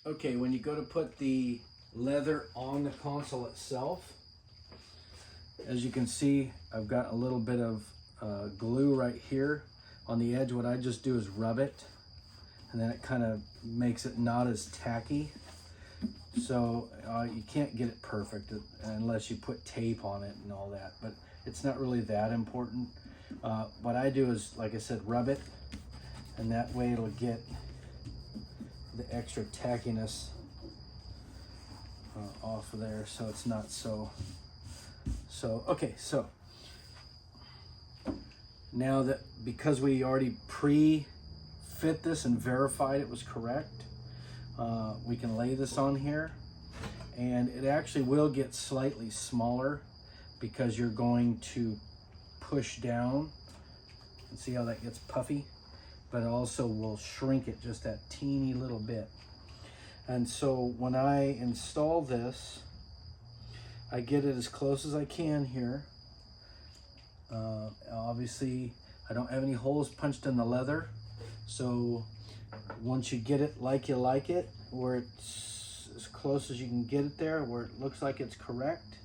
Okay, when you go to put the leather on the console itself, as you can see, I've got a little bit of glue right here on the edge. What I just do is rub it, and then it kind of makes it not as tacky. So you can't get it perfect unless you put tape on it and all that, but it's not really that important. What I do is, like I said, rub it, and that way it'll get the extra tackiness off of there, so it's not so okay. So now that, because we already pre-fit this and verified it was correct, we can lay this on here, and it actually will get slightly smaller because you're going to push down and see how that gets puffy, but it also will shrink it just that teeny little bit. And so when I install this, I get it as close as I can here. Obviously, I don't have any holes punched in the leather, so once you get it like you like it, where it's as close as you can get it there, where it looks like it's correct,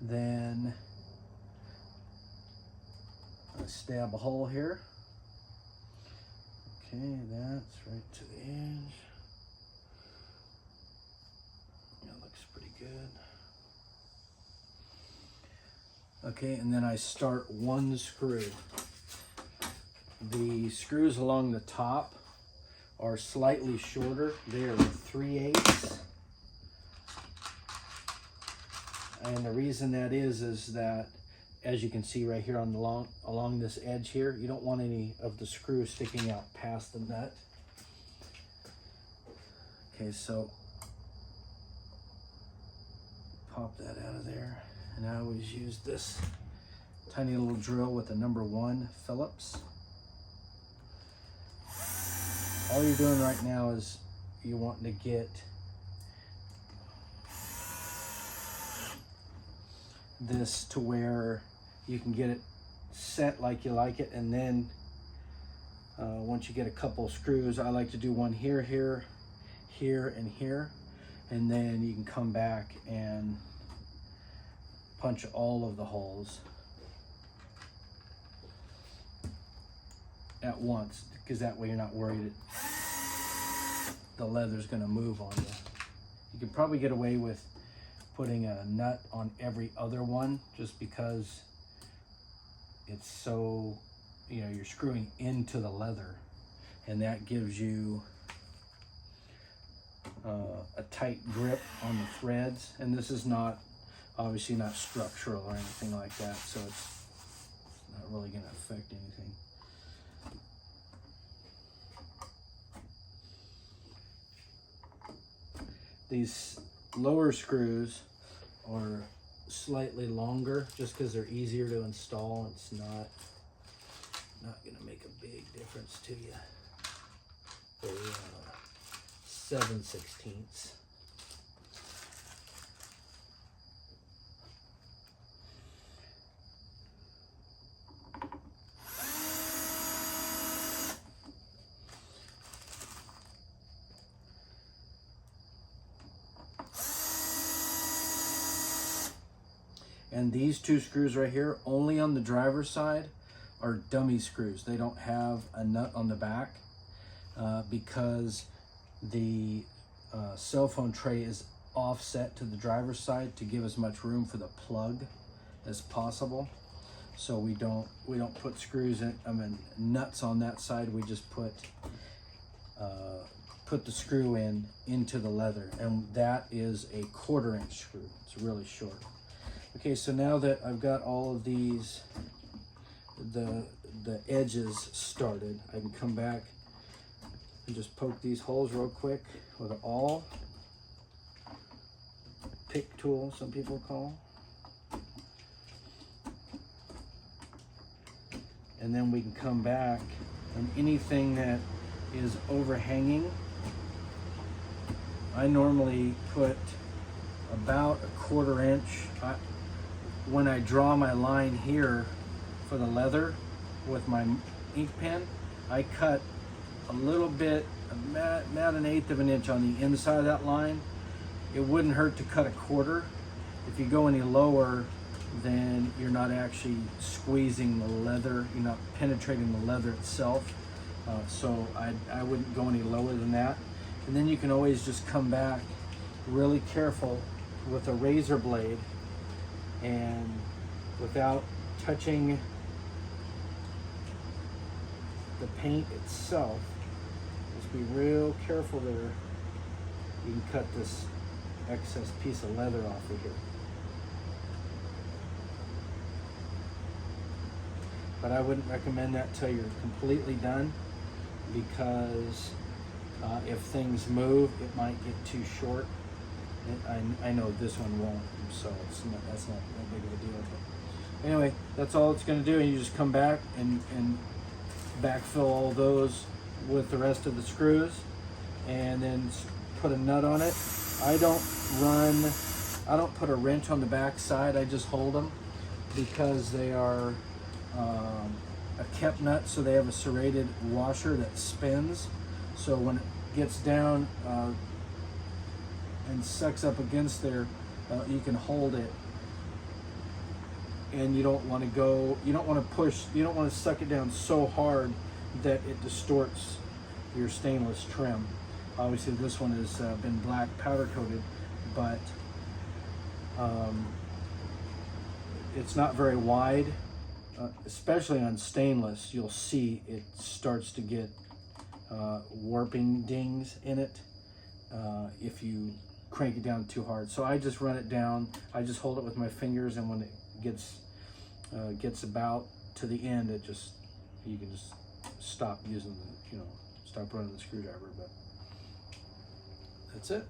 then I stab a hole here. Okay, that's right to the edge. That looks pretty good. Okay, and then I start one screw. The screws along the top are slightly shorter. They are 3/8. And the reason that is that, as you can see right here on the along this edge here, you don't want any of the screws sticking out past the nut. Okay, so pop that out of there. And I always use this tiny little drill with the #1 Phillips. All you're doing right now is you're wanting to get this to where you can get it set like you like it, and then once you get a couple of screws, I like to do one here, here, here, and here, and then you can come back and punch all of the holes at once, because that way you're not worried that the leather's going to move on you. You could probably get away with putting a nut on every other one, just because it's so, you know, you're screwing into the leather, and that gives you a tight grip on the threads. And this is not, obviously not structural or anything like that, so it's not really going to affect anything. These lower screws are slightly longer just because they're easier to install. It's not going to make a big difference to you. They're 7/16. And these two screws right here, only on the driver's side, are dummy screws. They don't have a nut on the back because the cell phone tray is offset to the driver's side to give as much room for the plug as possible. So we don't put screws in, nuts on that side. We just put the screw into the leather, and that is a 1/4 inch screw. It's really short. Okay, so now that I've got all of these, the edges started, I can come back and just poke these holes real quick with an awl, pick tool, some people call. And then we can come back, and anything that is overhanging, I normally put about a 1/4 inch. When I draw my line here for the leather with my ink pen, I cut a little bit about 1/8 of an inch on the inside of that line. It wouldn't hurt to cut 1/4. If you go any lower, then you're not actually squeezing the leather, you're not penetrating the leather itself. So I wouldn't go any lower than that. And then you can always just come back really careful with a razor blade, and without touching the paint itself, just be real careful there. You can cut this excess piece of leather off of here. But I wouldn't recommend that till you're completely done, because if things move, it might get too short. I know this one won't, so that's not that big of a deal. But anyway, that's all it's going to do. And you just come back and backfill all those with the rest of the screws, and then put a nut on it. I don't put a wrench on the back side. I just hold them, because they are a kept nut, so they have a serrated washer that spins. So when it gets down and sucks up against there, you can hold it. And you don't want to push, you don't want to suck it down so hard that it distorts your stainless trim. Obviously this one has been black powder coated, but it's not very wide. Especially on stainless, you'll see it starts to get warping dings in it if you crank it down too hard. So I just run it down. I just hold it with my fingers, and when it gets about to the end, you can just stop using stop running the screwdriver. But that's it.